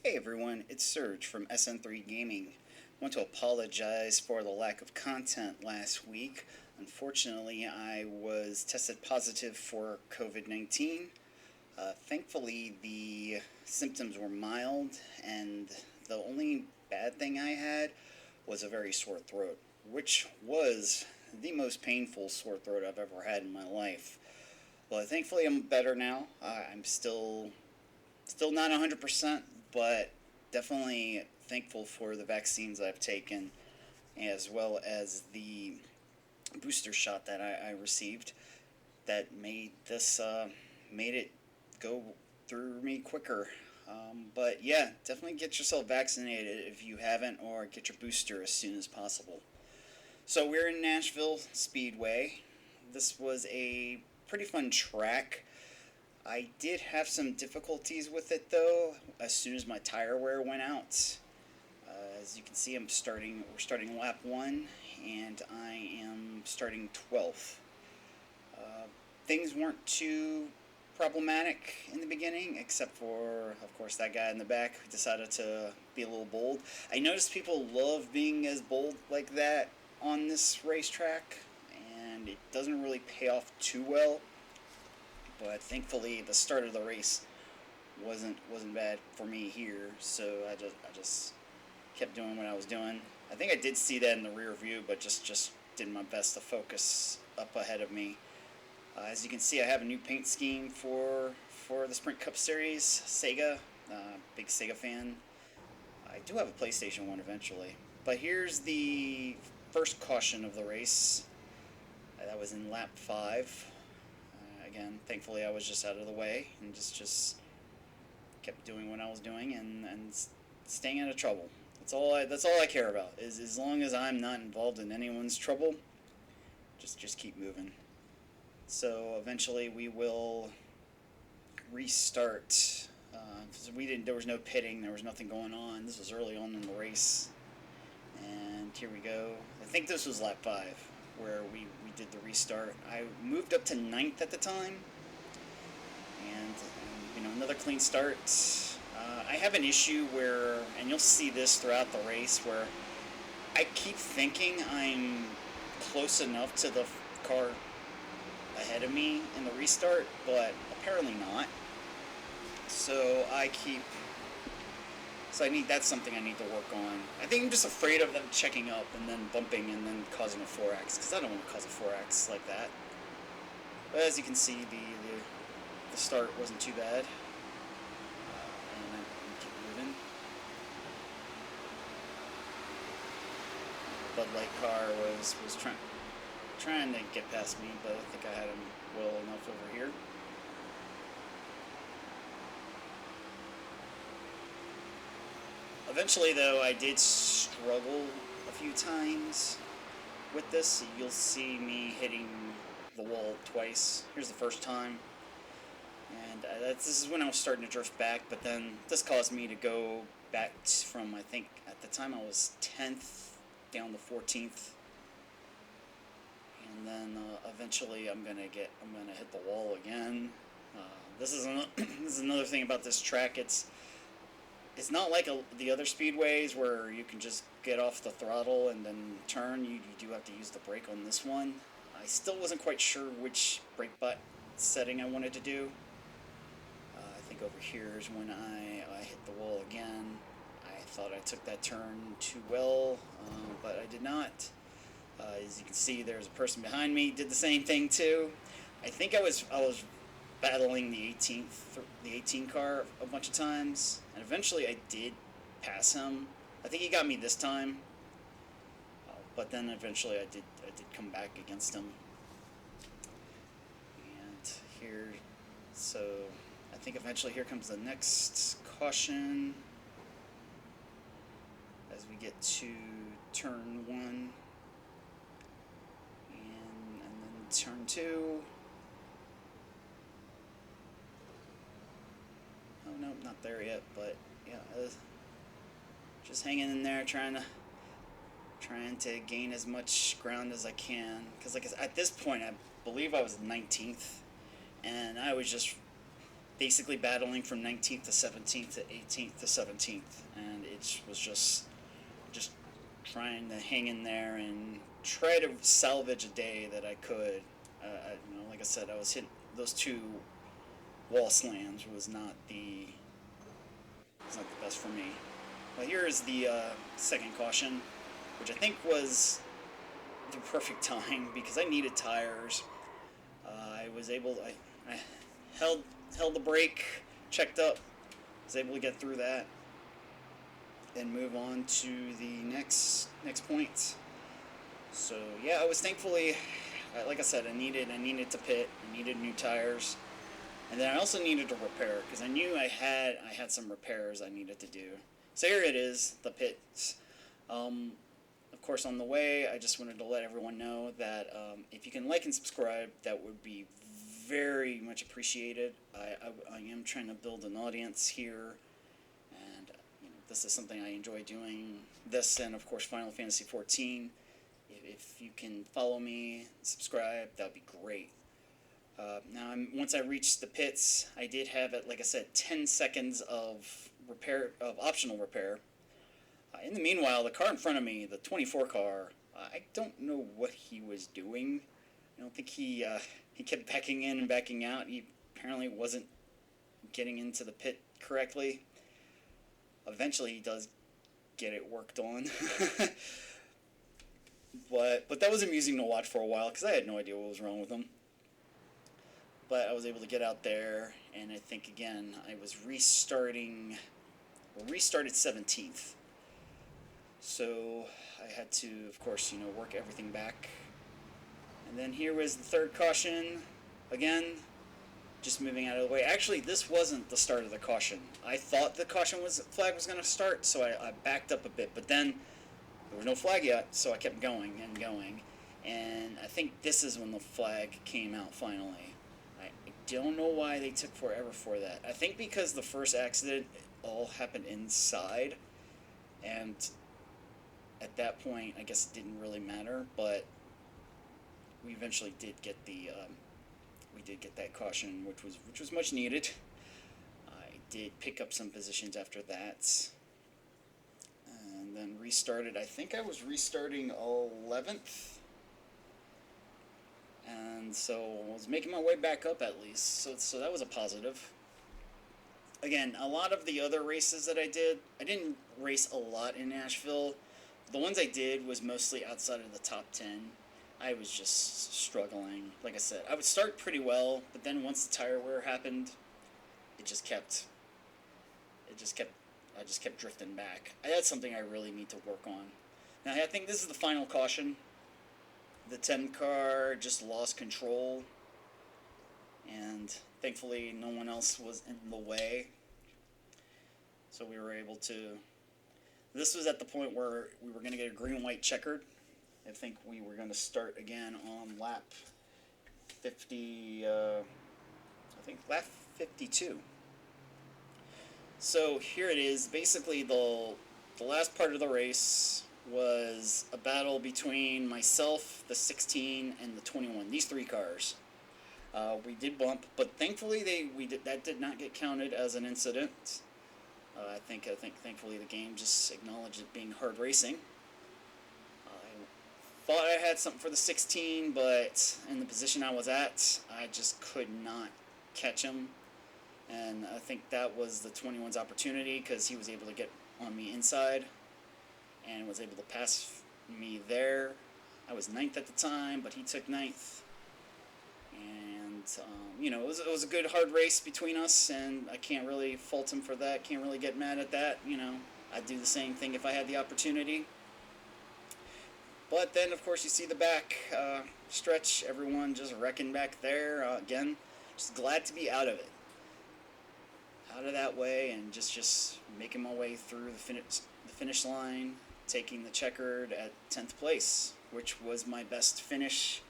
Hey everyone, it's Serge from SN3 Gaming. I want to apologize for the lack of content last week. Unfortunately, I was tested positive for COVID-19. Thankfully, the symptoms were mild, and the only bad thing I had was a very sore throat, which was the most painful sore throat I've ever had in my life. But thankfully, I'm better now. I'm still not 100%, but definitely thankful for the vaccines I've taken, as well as the booster shot that I received that made it go through me quicker. But yeah, definitely get yourself vaccinated if you haven't, or get your booster as soon as possible. So we're in Nashville Speedway. This was a pretty fun track. I did have some difficulties with it though as soon as my tire wear went out. As you can see, we're starting lap 1, and I am starting 12th. Things weren't too problematic in the beginning, except for, of course, that guy in the back who decided to be a little bold. I noticed people love being as bold like that on this racetrack, and it doesn't really pay off too well. But thankfully, the start of the race wasn't bad for me here, so I just kept doing what I was doing. I think I did see that in the rear view, but just did my best to focus up ahead of me. As you can see, I have a new paint scheme for the Sprint Cup Series. Sega, big Sega fan. I do have a PlayStation 1 eventually. But here's the first caution of the race. That was in lap 5. Again, thankfully I was just out of the way and just kept doing what I was doing and staying out of trouble. That's all I care about, is as long as I'm not involved in anyone's trouble, just keep moving. So eventually we will restart. There was no pitting, there was nothing going on. This was early on in the race, and here we go. I think this was lap 5 where we did the restart. I moved up to 9th at the time, and another clean start. I have an issue where, and you'll see this throughout the race, where I keep thinking I'm close enough to the car ahead of me in the restart, but apparently not. So that's something I need to work on. I think I'm just afraid of them checking up and then bumping and then causing a 4X, because I don't want to cause a 4X like that. But as you can see, the start wasn't too bad. And I keep moving. Bud Light car was trying to get past me, but I think I had him well enough over here. Eventually, though, I did struggle a few times with this. You'll see me hitting the wall twice. Here's the first time. And this is when I was starting to drift back, but then this caused me to go back from, I think, at the time I was 10th down to 14th. And then eventually I'm gonna hit the wall again. This is another thing about this track. It's not like the other speedways where you can just get off the throttle and then turn. You do have to use the brake on this one. I still wasn't quite sure which brake butt setting I wanted to do. I think over here is when I hit the wall again. I thought I took that turn too well, but I did not. As you can see, there's a person behind me, did the same thing too. I think I was battling the 18 car a bunch of times, and eventually I did pass him. I think he got me this time, but then eventually I did come back against him. And here, so I think eventually here comes the next caution as we get to turn 1, and then turn 2. Oh, no, not there yet, but yeah, just hanging in there, trying to gain as much ground as I can, because at this point I believe I was 19th, and I was just basically battling from 19th to 17th to 18th to 17th, and it was just trying to hang in there and try to salvage a day that I could. Like I said, I was hitting those two wall slams was not the best for me. Well, here is the second caution, which I think was the perfect time because I needed tires. I was able. I held the brake, checked up, was able to get through that, and move on to the next point. So yeah, I was thankfully, like I said, I needed to pit. I needed new tires, and then I also needed to repair because I knew I had some repairs I needed to do. So here it is, the pits. Of course, on the way, I just wanted to let everyone know that if you can like and subscribe, that would be very much appreciated. I am trying to build an audience here, and this is something I enjoy doing. This and, of course, Final Fantasy XIV. If you can follow me, subscribe, that would be great. Now, once I reached the pits, I did have, like I said, 10 seconds of optional repair. In the meanwhile, the car in front of me, the 24 car, I don't know what he was doing. I don't think he kept backing in and backing out. He apparently wasn't getting into the pit correctly. Eventually, he does get it worked on. But that was amusing to watch for a while because I had no idea what was wrong with him. But I was able to get out there, and I think, again, I was restarted 17th. So I had to, of course, work everything back. And then here was the third caution. Again, just moving out of the way. Actually, this wasn't the start of the caution. I thought the flag was going to start, so I backed up a bit. But then there was no flag yet, so I kept going and going. And I think this is when the flag came out finally. I don't know why they took forever for that. I think because the first accident all happened inside, and at that point, I guess it didn't really matter, but we eventually did get that caution, which was much needed. I did pick up some positions after that, and then restarted. I think I was restarting 11th, and so I was making my way back up at least. So that was a positive. Again, a lot of the other races that I didn't race a lot in Nashville. The ones I did was mostly outside of the top 10. I was just struggling. Like I said, I would start pretty well, but then once the tire wear happened, I just kept drifting back. That's something I really need to work on. Now, I think this is the final caution. The 10 car just lost control, and thankfully no one else was in the way. So we were able to... This was at the point where we were going to get a green-white checkered. I think we were going to start again on lap 50, lap 52. So here it is. Basically, the last part of the race was a battle between myself, the 16, and the 21. These three cars. We did bump, but thankfully that did not get counted as an incident. I think thankfully the game just acknowledged it being hard racing. I thought I had something for the 16, but in the position I was at, I just could not catch him. And I think that was the 21's opportunity because he was able to get on me inside and was able to pass me there. I was 9th at the time, but he took 9th. And, it was a good hard race between us, and I can't really fault him for that. Can't really get mad at that. I'd do the same thing if I had the opportunity. But then, of course, you see the back stretch, everyone just wrecking back there. Again, just glad to be out of it. Out of that way, and just making my way through the finish line, taking the checkered at 10th place, which was my best finish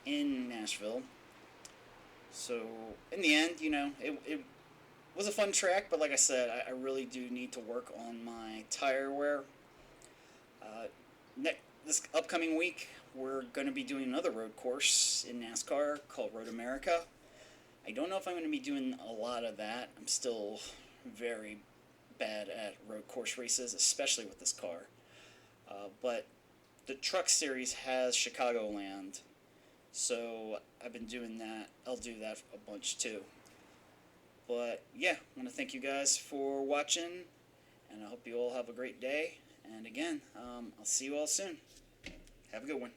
in Nashville. So, in the end, it was a fun track, but like I said, I really do need to work on my tire wear. This upcoming week, we're going to be doing another road course in NASCAR called Road America. I don't know if I'm going to be doing a lot of that. I'm still very bad at road course races, especially with this car. But the Truck Series has Chicagoland, so I've been doing that. I'll do that a bunch too. But yeah, I want to thank you guys for watching, and I hope you all have a great day. And again, I'll see you all soon. Have a good one.